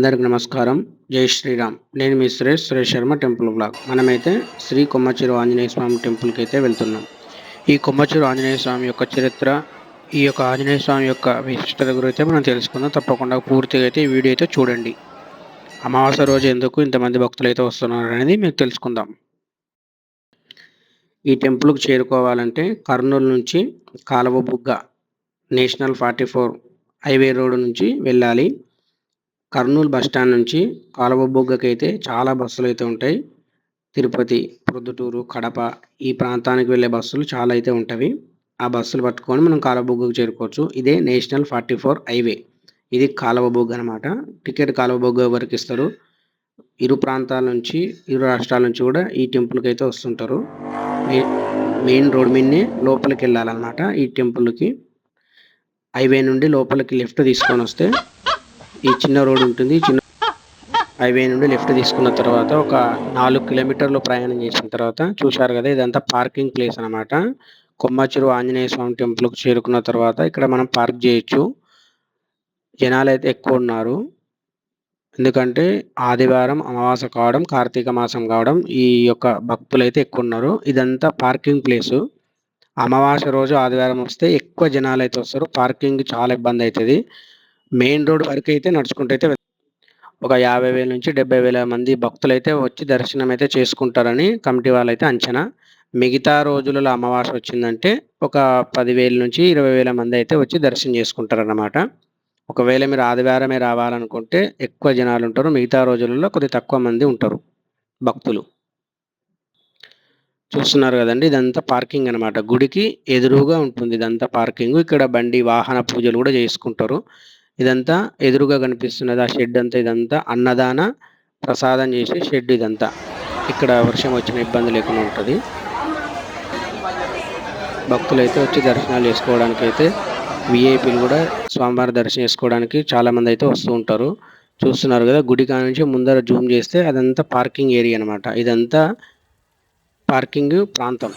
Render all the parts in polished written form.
అందరికి నమస్కారం. జై శ్రీరామ్. నేను మీ సురేష్ శర్మ టెంపుల్ బ్లాగ్. మనమైతే శ్రీ కొమ్మచిరు ఆంజనేయ స్వామి టెంపుల్కి అయితే వెళ్తున్నాం. ఈ కొమ్మచిరు ఆంజనేయ స్వామి యొక్క చరిత్ర, ఈ యొక్క ఆంజనేయ స్వామి యొక్క విశిష్టత గురించి మనం తెలుసుకుందాం. తప్పకుండా పూర్తిగా అయితే ఈ వీడియో అయితే చూడండి. అమావాస్య రోజు ఎందుకు ఇంతమంది భక్తులు అయితే వస్తున్నారు అనేది మీకు తెలుసుకుందాం. ఈ టెంపుల్కి చేరుకోవాలంటే కర్నూలు నుంచి కాలువబుగ్గ నేషనల్ 44 హైవే రోడ్డు నుంచి వెళ్ళాలి. కర్నూలు బస్టాండ్ నుంచి కాలువబుగ్గకి అయితే చాలా బస్సులు అయితే ఉంటాయి. తిరుపతి, ప్రొద్దుటూరు, కడప ఈ ప్రాంతానికి వెళ్ళే బస్సులు చాలా అయితే ఉంటవి. ఆ బస్సులు పట్టుకొని మనం కాలువబుగ్గకు చేరుకోవచ్చు. ఇదే నేషనల్ 44 హైవే. ఇది కాలువబుగ్గ అనమాట. టికెట్ కాలువబుగ్గ వరకు ఇస్తారు. ఇరు ప్రాంతాల నుంచి, ఇరు రాష్ట్రాల నుంచి కూడా ఈ టెంపుల్కి అయితే వస్తుంటారు. మెయిన్ రోడ్ మీదనే లోపలికి వెళ్ళాలన్నమాట. ఈ టెంపుల్కి హైవే నుండి లోపలికి లెఫ్ట్ తీసుకొని వస్తే ఈ చిన్న రోడ్ ఉంటుంది. చిన్న హైవే నుండి లెఫ్ట్ తీసుకున్న తర్వాత ఒక 4 కిలోమీటర్లు ప్రయాణం చేసిన తర్వాత చూశారు కదా, ఇదంతా పార్కింగ్ ప్లేస్ అనమాట. కొమ్మచిరు ఆంజనేయ స్వామి టెంపుల్కి చేరుకున్న తర్వాత ఇక్కడ మనం పార్క్ చేయొచ్చు. జనాలు అయితే ఎక్కువ ఉన్నారు. ఎందుకంటే ఆదివారం అమావాస్య కావడం, కార్తీక మాసం కావడం ఈ యొక్క భక్తులు అయితే ఎక్కువ ఉన్నారు. ఇదంతా పార్కింగ్ ప్లేసు. అమావాస్య రోజు ఆదివారం వస్తే ఎక్కువ జనాలు అయితే వస్తారు. పార్కింగ్ చాలా ఇబ్బంది అవుతుంది. మెయిన్ రోడ్ వరకు అయితే నడుచుకుంటూ అయితే ఒక 50,000 నుంచి 70,000 మంది భక్తులు అయితే వచ్చి దర్శనం అయితే చేసుకుంటారని కమిటీ వాళ్ళు అయితే అంచనా. మిగతా రోజులలో అమావాస్య వచ్చిందంటే ఒక 10,000 నుంచి 20,000 మంది అయితే వచ్చి దర్శనం చేసుకుంటారన్నమాట. ఒకవేళ మీరు ఆదివారమే రావాలనుకుంటే ఎక్కువ జనాలు ఉంటారు. మిగతా రోజులలో కొద్ది తక్కువ మంది ఉంటారు భక్తులు. చూస్తున్నారు కదండి, ఇదంతా పార్కింగ్ అనమాట. గుడికి ఎదురుగా ఉంటుంది ఇదంతా పార్కింగ్. ఇక్కడ బండి వాహన పూజలు కూడా చేసుకుంటారు. ఇదంతా ఎదురుగా కనిపిస్తున్నది ఆ షెడ్ అంతా. ఇదంతా అన్నదాన ప్రసాదం చేసే షెడ్ ఇదంతా. ఇక్కడ వర్షం వచ్చిన ఇబ్బంది లేకుండా ఉంటుంది. భక్తులు అయితే వచ్చి దర్శనాలు చేసుకోవడానికి అయితే విఐపీలు కూడా స్వామివారి దర్శనం చేసుకోవడానికి చాలామంది అయితే వస్తూ ఉంటారు. చూస్తున్నారు కదా, గుడి కాడ నుంచి ముందర జూమ్ చేస్తే అదంతా పార్కింగ్ ఏరియా అనమాట. ఇదంతా పార్కింగ్ ప్రాంతం.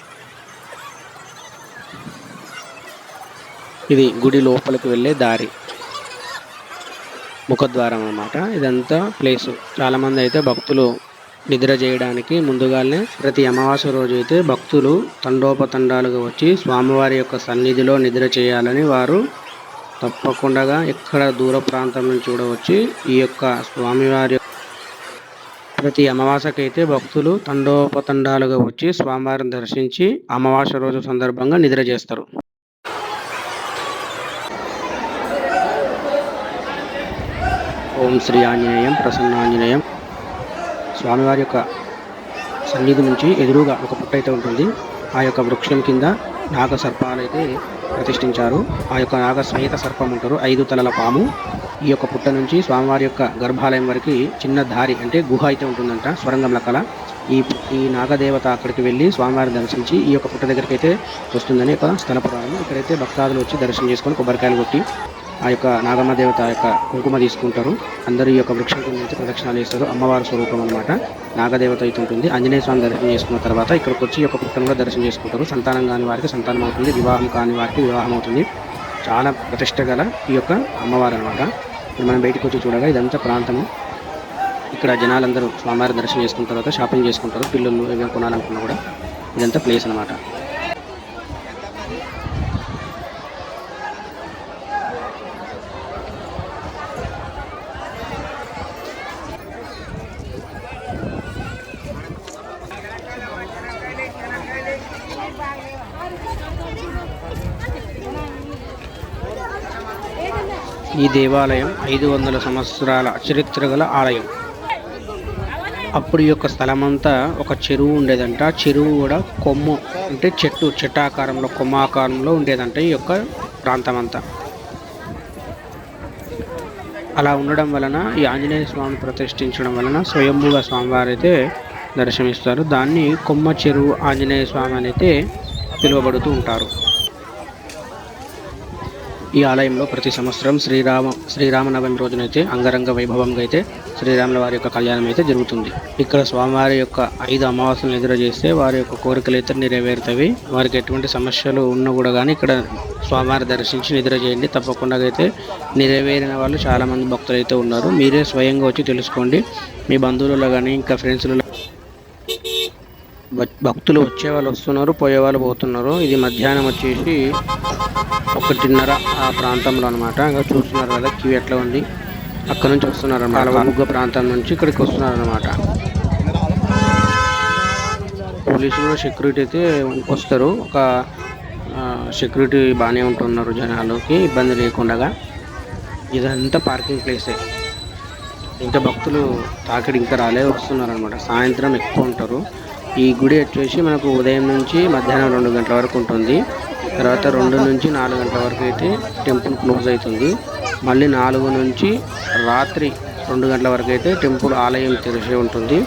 ఇది గుడి లోపలికి వెళ్ళే దారి, ముఖద్వారం అన్నమాట. ఇదంతా ప్లేసు. చాలామంది అయితే భక్తులు నిద్ర చేయడానికి ముందుగానే ప్రతి అమావాస్య రోజు అయితే భక్తులు తండోపతండాలుగా వచ్చి స్వామివారి యొక్క సన్నిధిలో నిద్ర చేయాలని వారు తప్పకుండా ఎక్కడ దూర ప్రాంతం నుంచి కూడా వచ్చి ఈ యొక్క స్వామివారి ప్రతి అమావాస్యకి అయితే భక్తులు తండోపతండాలుగా వచ్చి స్వామివారిని దర్శించి అమావాస్య రోజు సందర్భంగా నిద్ర చేస్తారు. ఓం శ్రీ ఆంజనేయం ప్రసన్నాంజనేయం. స్వామివారి యొక్క సన్నిధి నుంచి ఎదురుగా ఒక పుట్ట అయితే ఉంటుంది. ఆ యొక్క వృక్షం కింద నాగ సర్పాలు అయితే ప్రతిష్ఠించారు. ఆ యొక్క నాగ శ్వేత సర్పం ఉంటారు, 5 తలల పాము. ఈ యొక్క పుట్ట నుంచి స్వామివారి యొక్క గర్భాలయం వరకు చిన్న దారి అంటే గుహ అయితే ఉంటుందంట, స్వరంగం లెక్కల. ఈ నాగదేవత అక్కడికి వెళ్ళి స్వామివారిని దర్శించి ఈ యొక్క పుట్ట దగ్గరికి అయితే వస్తుందని ఒక స్థల పురాణం. ఇక్కడైతే భక్తాదులు వచ్చి దర్శనం చేసుకొని కొబ్బరికాయలు కొట్టి ఆ యొక్క నాగమ్మ దేవత యొక్క కుంకుమ తీసుకుంటారు. అందరూ ఈ యొక్క వృక్షం కింద నుంచి ప్రదక్షిణాలు చేస్తారు. అమ్మవారి స్వరూపం అనమాట. నాగదేవత అయితే ఉంటుంది. ఆంజనేయ స్వామి దర్శనం చేసుకున్న తర్వాత ఇక్కడికి వచ్చి ఈ యొక్క పుట్టను కూడా దర్శనం చేసుకుంటారు. సంతానం కాని వారికి సంతానం అవుతుంది, వివాహం కాని వారికి వివాహం అవుతుంది. చాలా ప్రతిష్ట గల ఈ యొక్క అమ్మవారు అనమాట. ఇప్పుడు మనం బయటకు వచ్చి చూడగా ఇదంతా ప్రాంతము. ఇక్కడ జనాలందరూ స్వామివారి దర్శనం చేసుకున్న తర్వాత షాపింగ్ చేసుకుంటారు. పిల్లలు ఏమేమి కొనాలనుకున్నా కూడా ఇదంతా ప్లేస్ అనమాట. ఈ దేవాలయం 500 సంవత్సరాల చరిత్ర గల ఆలయం. అప్పుడు ఈ యొక్క స్థలమంతా ఒక చెరువు ఉండేదంట. చెరువు కూడా కొమ్ము అంటే చెట్టాకారంలో కొమ్మాకారంలో ఉండేదంట ఈ యొక్క ప్రాంతం అంతా. అలా ఉండడం వలన ఈ ఆంజనేయ స్వామి ప్రతిష్ఠించడం వలన స్వయంభూగా స్వామివారు అయితే దర్శనమిస్తారు. దాన్ని కొమ్మ చెరువు ఆంజనేయ స్వామి అని అయితే పిలువబడుతూ ఉంటారు. ఈ ఆలయంలో ప్రతి సంవత్సరం శ్రీరామనవమి రోజునైతే అంగరంగ వైభవంగా అయితే శ్రీరాముల వారి యొక్క కళ్యాణం అయితే జరుగుతుంది. ఇక్కడ స్వామివారి యొక్క 5 అమావాస్యలను ఎదురుచేస్తే వారి యొక్క కోరికలు అయితే నెరవేరుతాయి. వారికి ఎటువంటి సమస్యలు ఉన్నా కూడా కానీ ఇక్కడ స్వామివారి దర్శించి నిద్ర చేయండి. తప్పకుండా అయితే నెరవేరిన వాళ్ళు చాలామంది భక్తులు అయితే ఉన్నారు. మీరే స్వయంగా వచ్చి తెలుసుకోండి. మీ బంధువులలో కానీ ఇంకా ఫ్రెండ్స్లలో భక్తులు వచ్చే వాళ్ళు వస్తున్నారు, పోయే వాళ్ళు పోతున్నారు. ఇది మధ్యాహ్నం వచ్చేసి 1:30 ఆ ప్రాంతంలో అనమాట. ఇంకా చూస్తున్నారు కదా క్యూ ఎట్లా ఉంది. అక్కడ నుంచి వస్తున్నారు అన్నమాట. ముగ్గ ప్రాంతం నుంచి ఇక్కడికి వస్తున్నారు అనమాట. పోలీసులు కూడా సెక్యూరిటీ అయితే వస్తారు. ఒక సెక్యూరిటీ బాగానే ఉంటున్నారు జనాలకి ఇబ్బంది లేకుండా. ఇదంతా పార్కింగ్ ప్లేసే. ఇంకా భక్తులు తాకిడి ఇంకా వస్తున్నారు అనమాట. సాయంత్రం ఎక్కువ ఉంటారు. ఈ గుడి వచ్చేసి మనకు ఉదయం నుంచి మధ్యాహ్నం 2 గంటల వరకు ఉంటుంది. తర్వాత 2 నుంచి 4 గంటల వరకు అయితే టెంపుల్ క్లోజ్ అవుతుంది. మళ్ళీ 4 నుంచి రాత్రి 2 గంటల వరకు అయితే టెంపుల్ ఆలయం తెరిచి ఉంటుంది.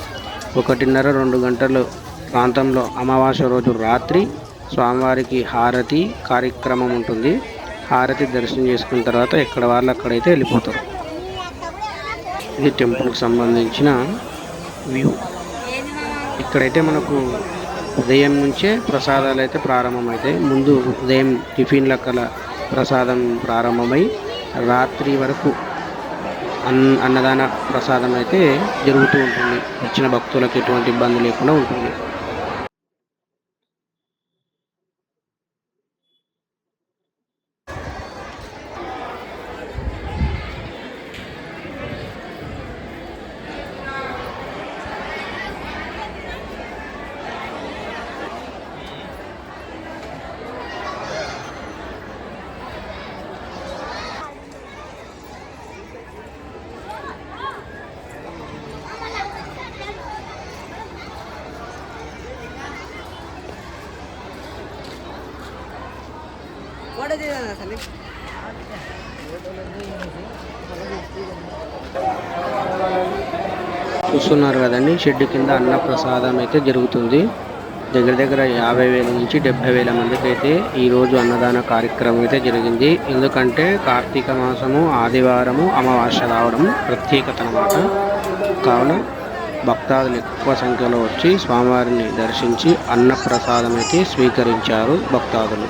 1:30 2 గంటల ప్రాంతంలో అమావాస్య రోజు రాత్రి స్వామివారికి హారతి కార్యక్రమం ఉంటుంది. హారతి దర్శనం చేసుకున్న తర్వాత ఎక్కడ వాళ్ళు అక్కడైతే వెళ్ళిపోతారు. ఇది టెంపుల్కి సంబంధించిన వ్యూ. ఇక్కడైతే మనకు ఉదయం నుంచే ప్రసాదాలు అయితే ప్రారంభమవుతాయి. ముందు ఉదయం టిఫిన్ల కల ప్రసాదం ప్రారంభమై రాత్రి వరకు అన్నదాన ప్రసాదం అయితే జరుగుతూ ఉంటుంది. వచ్చిన భక్తులకు ఎటువంటి ఇబ్బంది లేకుండా ఉంటుంది. చూస్తున్నారు కదండి, షెడ్ కింద అన్న ప్రసాదం అయితే జరుగుతుంది. దగ్గర 50,000 నుంచి 70,000 మందికి అయితే ఈరోజు అన్నదాన కార్యక్రమం అయితే జరిగింది. ఎందుకంటే కార్తీక మాసము ఆదివారము అమావాస్య రావడం ప్రత్యేకత అన్నమాట. కావున భక్తాదులు ఎక్కువ సంఖ్యలో వచ్చి స్వామివారిని దర్శించి అన్న ప్రసాదం అయితే స్వీకరించారు భక్తాదులు.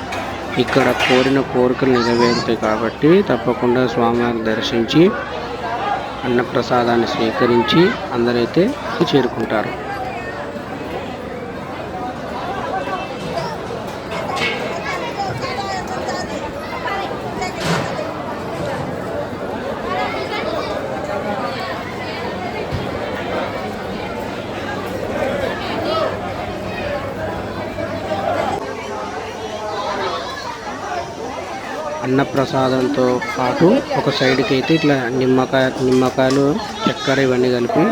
ఇక్కడ కోరిన కోరికలు నెరవేరుతాయి కాబట్టి తప్పకుండా స్వామివారిని దర్శించి అన్నప్రసాదాన్ని స్వీకరించి అందరైతే చేరుకుంటారు. అన్నప్రసాదంతో పాటు ఒక సైడ్కి అయితే ఇట్లా నిమ్మకాయలు చక్కెర ఇవన్నీ కలిపి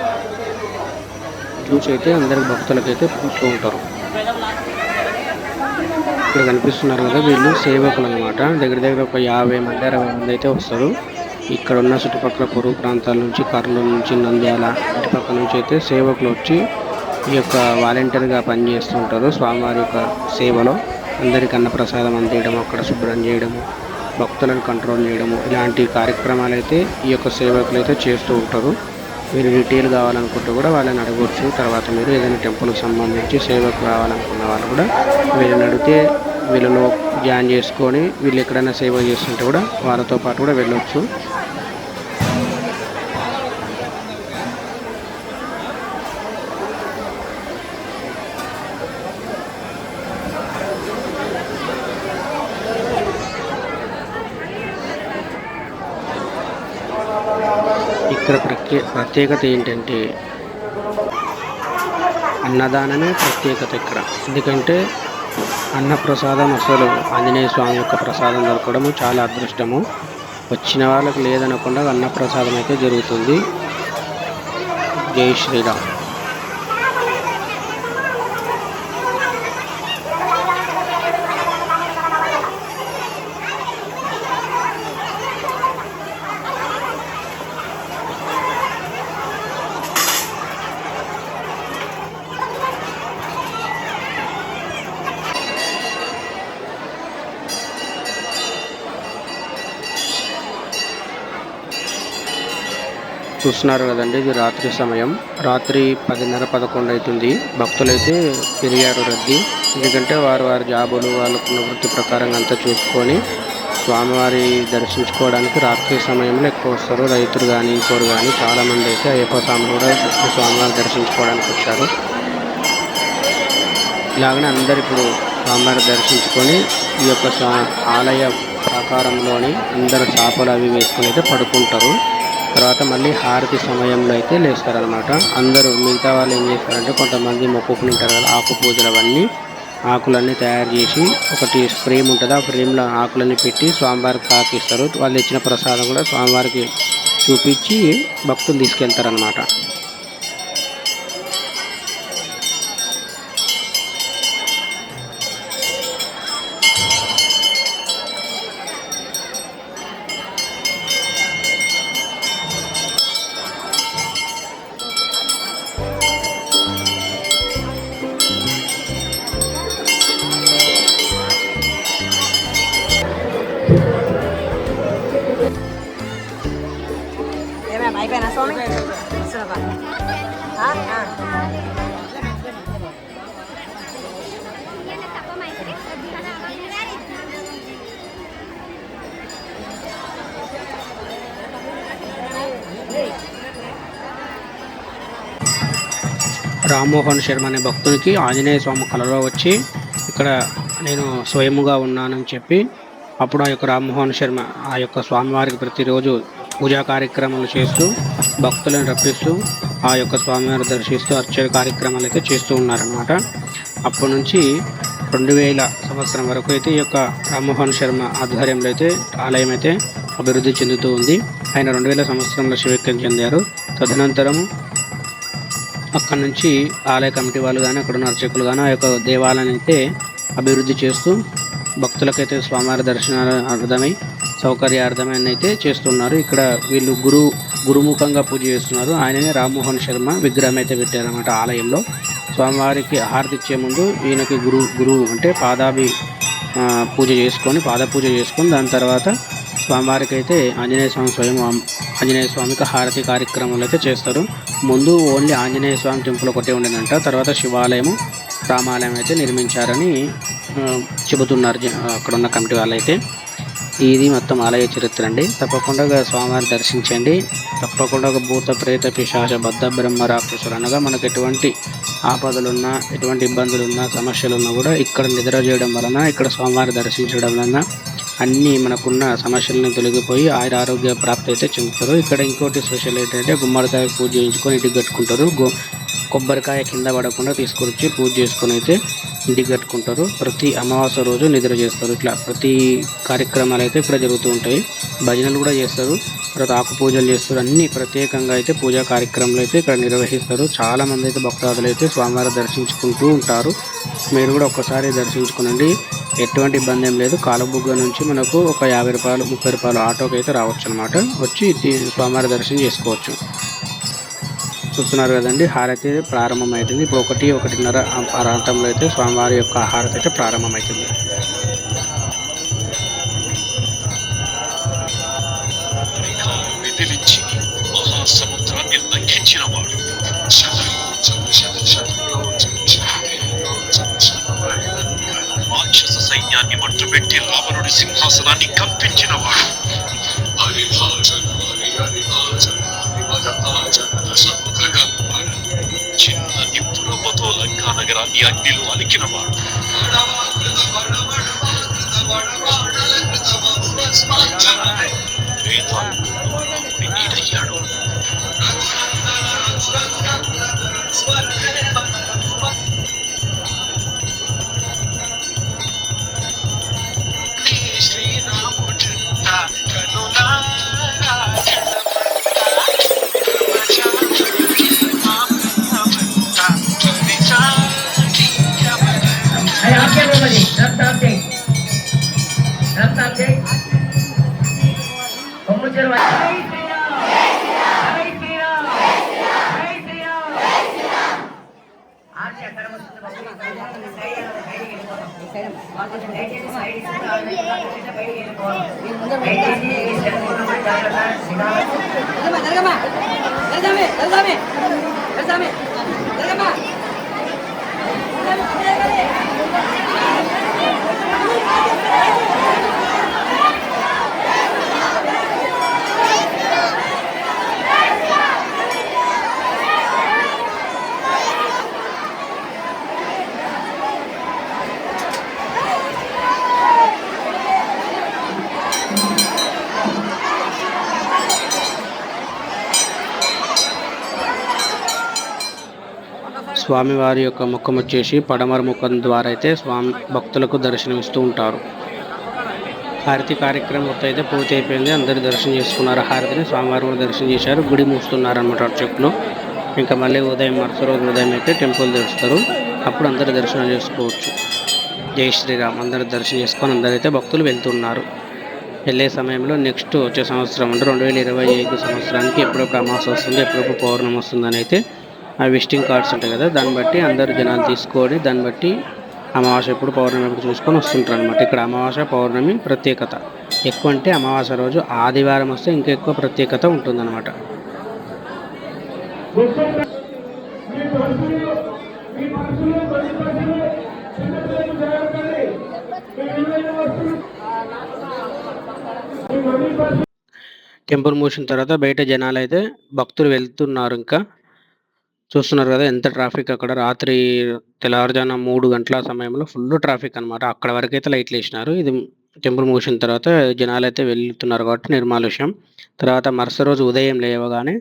జ్యూస్ అయితే అందరికి భక్తులకైతే పూస్తూ ఉంటారు. ఇక్కడ కనిపిస్తున్నారు కదా, వీళ్ళు సేవకులు అనమాట. దగ్గర ఒక 50 మంది 60 మంది అయితే వస్తారు. ఇక్కడ ఉన్న చుట్టుపక్కల పొరుగు ప్రాంతాల నుంచి, కర్నూలు నుంచి, నంద్యాల చుట్టుపక్కల నుంచి అయితే సేవకులు వచ్చి ఈ యొక్క వాలంటీర్గా పనిచేస్తూ ఉంటారు. స్వామివారి యొక్క సేవలో అందరికి అన్నప్రసాదం అందించడం, అక్కడ శుభ్రం చేయడము, భక్తులను కంట్రోల్ చేయడము, ఇలాంటి కార్యక్రమాలు అయితే ఈ యొక్క సేవకులు అయితే చేస్తూ ఉంటారు. మీరు డీటెయిల్ కావాలనుకుంటే కూడా వాళ్ళని అడగవచ్చు. తర్వాత మీరు ఏదైనా టెంపుల్కి సంబంధించి సేవకు రావాలనుకున్న వాళ్ళు కూడా వీళ్ళని అడిగితే వీళ్ళలో జాయిన్ చేసుకొని వీళ్ళు ఎక్కడైనా సేవ చేస్తుంటే కూడా వాళ్ళతో పాటు కూడా వెళ్ళొచ్చు. ఇక్కడ ప్రత్యేకత ఏంటంటే అన్నదానమే ప్రత్యేకత ఇక్కడ. ఎందుకంటే అన్నప్రసాదం అసలు ఆంజనేయ స్వామి యొక్క ప్రసాదం దొరకడము చాలా అదృష్టము. వచ్చిన వాళ్ళకి లేదనకుండా అన్నప్రసాదం అయితే జరుగుతుంది. జై శ్రీరామ్. చూస్తున్నారు కదండి, ఇది రాత్రి సమయం. రాత్రి 10:30, 11 అవుతుంది. భక్తులైతే పెరిగారు రద్దీ. ఎందుకంటే వారి జాబులు, వాళ్ళకున్న వృత్తి ప్రకారంగా అంతా చూసుకొని స్వామివారి దర్శించుకోవడానికి రాత్రి సమయంలో ఎక్కువ వస్తారు. రైతులు కానీ ఇంకోరు కానీ చాలామంది అయితే అయ్యప్ప స్వామి కూడా స్వామివారి దర్శించుకోవడానికి వచ్చారు. ఇలాగనే అందరు ఇప్పుడు స్వామివారి దర్శించుకొని ఈ యొక్క ఆలయ ప్రాకారంలోని అందరు చాపలు అవి వేసుకొని అయితే పడుకుంటారు. తర్వాత మళ్ళీ హారతి సమయంలో అయితే లేస్తారనమాట. అందరూ మిగతా వాళ్ళు ఏం చేస్తారంటే కొంతమంది మొక్కుకుని ఉంటారు కదా, ఆకు పూజలు అవన్నీ ఆకులన్నీ తయారు చేసి ఒకటి ఫ్రేమ్ ఉంటుంది, ఆ ఫ్రేమ్లో ఆకులన్నీ పెట్టి స్వామివారికి తాకిస్తారు. వాళ్ళు ఇచ్చిన ప్రసాదం కూడా స్వామివారికి చూపించి భక్తులు తీసుకెళ్తారనమాట. అయిపోయినా స్వామి రామ్మోహన్ శర్మ అనే భక్తునికి ఆంజనేయ స్వామి కలలో వచ్చి ఇక్కడ నేను స్వయముగా ఉన్నానని చెప్పి అప్పుడు ఆ యొక్క రామ్మోహన్ శర్మ ఆ యొక్క స్వామివారికి ప్రతిరోజు పూజా కార్యక్రమాలు చేస్తూ భక్తులను రప్పిస్తూ ఆ యొక్క స్వామివారిని దర్శిస్తూ అర్చన కార్యక్రమాలు అయితే చేస్తూ ఉన్నారనమాట. అప్పటి నుంచి 2000 సంవత్సరం వరకు అయితే ఈ యొక్క రామ్మోహన్ శర్మ ఆధ్వర్యంలో అయితే ఆలయం అయితే అభివృద్ధి చెందుతూ ఉంది. ఆయన 2000 సంవత్సరంలో శివైక్యం చెందారు. తదనంతరం అక్కడి నుంచి ఆలయ కమిటీ వాళ్ళు కానీ అక్కడ ఉన్న అర్చకులు కానీ ఆ యొక్క దేవాలయాన్ని అయితే అభివృద్ధి చేస్తూ భక్తులకైతే స్వామివారి దర్శనార్థమై సౌకర్యార్థమై అయితే చేస్తున్నారు. ఇక్కడ వీళ్ళు గురుముఖంగా పూజ చేస్తున్నారు. ఆయననే రామ్మోహన్ శర్మ విగ్రహం అయితే పెట్టారన్నమాట ఆలయంలో. స్వామివారికి హారతి ఇచ్చే ముందు ఈయనకి గురువు అంటే పూజ చేసుకొని దాని తర్వాత స్వామివారికి అయితే ఆంజనేయ స్వామికి హారతి కార్యక్రమాలు అయితే చేస్తారు. ముందు ఓన్లీ ఆంజనేయ స్వామి టెంపుల్ ఒకటే ఉండేదంట. తర్వాత శివాలయము, రామాలయం అయితే నిర్మించారని చెబుతున్నారు అక్కడ ఉన్న కమిటీ వాళ్ళు అయితే. ఇది మొత్తం ఆలయ చరిత్ర అండి. తప్పకుండా స్వామివారిని దర్శించండి. తప్పకుండా భూత ప్రేత పిశాచ బద్ధ బ్రహ్మ రాక్షసులు అనగా మనకు ఎటువంటి ఆపదలున్నా, ఎటువంటి ఇబ్బందులున్నా, సమస్యలున్నా కూడా ఇక్కడ నిద్ర చేయడం వలన, ఇక్కడ స్వామివారిని దర్శించడం వలన అన్నీ మనకున్న సమస్యలను తొలగిపోయి ఆరోగ్య ప్రాప్తి అయితే చెందుతారు. ఇక్కడ ఇంకోటి స్పెషల్ ఏంటంటే గుమ్మడికాయ పూజ చేయించుకొని ఇంటికి కట్టుకుంటారు. కొబ్బరికాయ కింద పడకుండా తీసుకొచ్చి పూజ చేసుకొని అయితే ఇంటికి కట్టుకుంటారు. ప్రతి అమావాస్య రోజు నిద్ర చేస్తారు. ఇట్లా ప్రతి కార్యక్రమాలు అయితే ఇక్కడ జరుగుతూ ఉంటాయి. భజనలు కూడా చేస్తారు, తర్వాత ఆకు పూజలు చేస్తారు. అన్ని ప్రత్యేకంగా అయితే పూజా కార్యక్రమాలు అయితే ఇక్కడ నిర్వహిస్తారు. చాలామంది అయితే భక్తాదులు అయితే స్వామివారి దర్శించుకుంటూ ఉంటారు. మీరు కూడా ఒక్కసారి దర్శించుకునండి, ఎటువంటి ఇబ్బంది ఏం లేదు. కాలబుగ్గ నుంచి మనకు ఒక 50 రూపాయలు 30 రూపాయలు ఆటోకి అయితే రావచ్చు అనమాట. వచ్చి స్వామివారి దర్శనం చేసుకోవచ్చు. చూస్తున్నారు కదండి, హారతి ప్రారంభమవుతుంది. ఇప్పుడు 1-1:30 ప్రాంతంలో అయితే స్వామివారి యొక్క హారతి అయితే ప్రారంభమవుతుంది. రాక్షస సైన్యాన్ని మట్టుబెట్టి రావణుడి సింహాసనాన్ని కంపించినవాడు. చిన్న నిప్పురవ్వతో లంకా నగరాన్ని అగ్నిలో అలికినవాడు. వేదాలు నీడయ్యాడు. ముందు స్వామివారి యొక్క ముఖం వచ్చేసి పడమర ముఖం ద్వారా అయితే స్వామి భక్తులకు దర్శనమిస్తూ ఉంటారు. హారతి కార్యక్రమం మొత్తం అయితే పూర్తి అయిపోయింది. అందరూ దర్శనం చేసుకున్నారు. హారతిని స్వామివారు కూడా దర్శనం చేశారు. గుడి మూస్తున్నారు అనమాట అర్చకులు. ఇంకా మళ్ళీ మరుసటి రోజు ఉదయం అయితే టెంపుల్ తెరుస్తారు. అప్పుడు అందరూ దర్శనం చేసుకోవచ్చు. జై శ్రీరామ్. అందరూ దర్శనం చేసుకొని అందరైతే భక్తులు వెళ్తున్నారు. వెళ్ళే సమయంలో నెక్స్ట్ వచ్చే సంవత్సరం అంటే 2025 సంవత్సరానికి ఎప్పుడెప్పుడు అమావాస్య వస్తుంది, ఎప్పుడెప్పుడు పౌర్ణమి వస్తుందని అయితే ఆ విజిటింగ్ కార్డ్స్ ఉంటాయి కదా, దాన్ని బట్టి అందరు జనాలు తీసుకొని దాన్ని బట్టి అమావాస్య ఎప్పుడు పౌర్ణమి ఎప్పుడు చూసుకొని వస్తుంటారు అనమాట. ఇక్కడ అమావాస్య పౌర్ణమి ప్రత్యేకత ఎక్కువ, అంటే అమావాస్య రోజు ఆదివారం వస్తే ఇంకా ఎక్కువ ప్రత్యేకత ఉంటుందన్నమాట. టెంపుల్ మూసిన తర్వాత బయట జనాలు అయితే భక్తులు వెళ్తున్నారు. ఇంకా చూస్తున్నారు కదా ఎంత ట్రాఫిక్ అక్కడ. రాత్రి తెల్లవారుజామున 3 గంటల సమయంలో ఫుల్ ట్రాఫిక్ అనమాట. అక్కడ వరకైతే లైట్లు వేసినారు. ఇది టెంపుల్ మూసిన తర్వాత జనాలు అయితే వెళ్తున్నారు కాబట్టి నిర్మానుష్యం. తర్వాత మరుసటి రోజు ఉదయం లేవగానే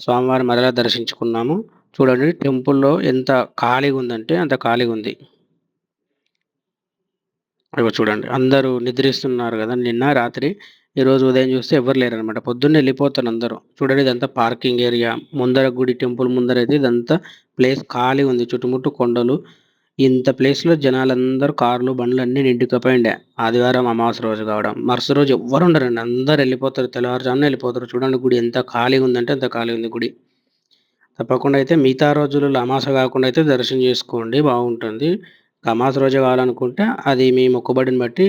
స్వామివారి మరలా దర్శించుకున్నాము. చూడండి టెంపుల్లో ఎంత ఖాళీగా ఉందంటే అంత ఖాళీగా ఉంది. ఇగో చూడండి అందరూ నిద్రిస్తున్నారు కదా నిన్న రాత్రి. ఈరోజు ఉదయం చూస్తే ఎవరు లేరనమాట. పొద్దున్నే వెళ్ళిపోతారు అందరూ. చూడండి ఇదంతా పార్కింగ్ ఏరియా. ముందర గుడి టెంపుల్ ముందర అయితే ఇదంతా ప్లేస్ ఖాళీ ఉంది. చుట్టుముట్టు కొండలు. ఇంత ప్లేస్‌లో జనాలందరూ కార్లు, బండ్లు అన్నీ నిండుకుపోయిండే. ఆదివారం అమావాస్య రోజు కావడం. మరుసటి రోజు ఎవ్వరు ఉండరండి. అందరూ వెళ్ళిపోతారు. తెల్లవారుజామున వెళ్ళిపోతారు. చూడండి గుడి ఎంత ఖాళీగా ఉందంటే అంత ఖాళీ ఉంది గుడి. తప్పకుండా అయితే మిగతా రోజులలో అమావాస్య కాకుండా అయితే దర్శనం చేసుకోండి, బాగుంటుంది. అమావాస్య రోజే కావాలనుకుంటే అది మీ మొక్కుబడిని బట్టి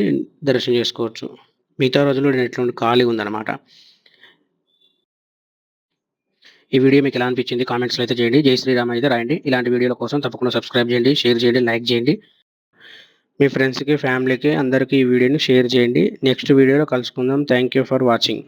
దర్శనం చేసుకోవచ్చు. మిగతా రోజుల్లో ఎట్లాంటి ఖాళీ ఉందన్నమాట. ఈ వీడియో మీకు ఎలా అనిపించింది కామెంట్స్‌లో అయితే చేయండి. జై శ్రీరామ్ అయితే రాయండి. ఇలాంటి వీడియోల కోసం తప్పకుండా సబ్స్క్రైబ్ చేయండి, షేర్ చేయండి, లైక్ చేయండి. మీ ఫ్రెండ్స్‌కి, ఫ్యామిలీకి అందరికీ ఈ వీడియోని షేర్ చేయండి. నెక్స్ట్ వీడియోలో కలుసుకుందాం. Thank you for watching.